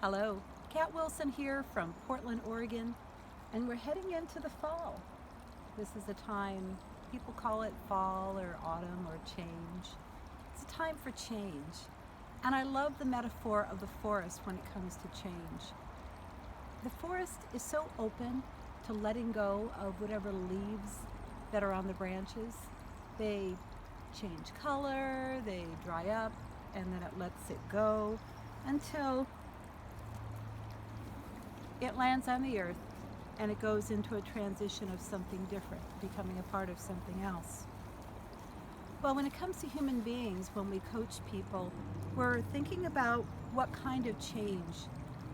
Hello, Kat Wilson here from Portland, Oregon, and we're heading into the fall. This is a time, people call it fall or autumn or change. It's a time for change, and I love the metaphor of the forest when it comes to change. The forest is so open to letting go of whatever leaves that are on the branches. They change color, they dry up, and then it lets it go until it lands on the earth and it goes into a transition of something different, becoming a part of something else. Well, when it comes to human beings, when we coach people, we're thinking about what kind of change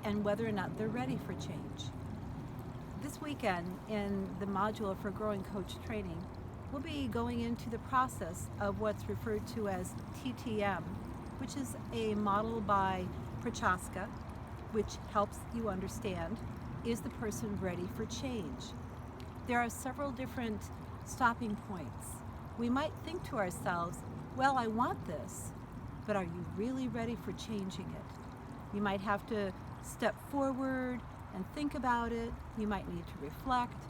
and whether or not they're ready for change. This weekend, in the module for Growing Coach Training, we'll be going into the process of what's referred to as TTM, which is a model by Prochaska, which helps you understand, is the person ready for change? There are several different stopping points. We might think to ourselves, well, I want this, but are you really ready for changing it? You might have to step forward and think about it. You might need to reflect.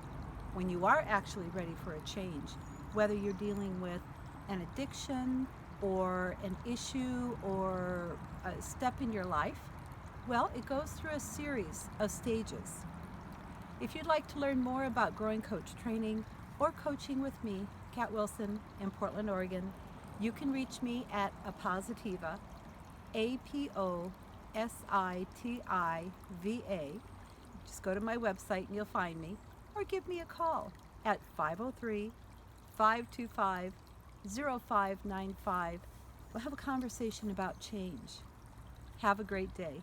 When you are actually ready for a change, whether you're dealing with an addiction or an issue or a step in your life, well, it goes through a series of stages. If you'd like to learn more about Growing Coach Training or coaching with me, Kat Wilson in Portland, Oregon, you can reach me at Apositiva, Apositiva. Just go to my website and you'll find me, or give me a call at 503-525-0595. We'll have a conversation about change. Have a great day.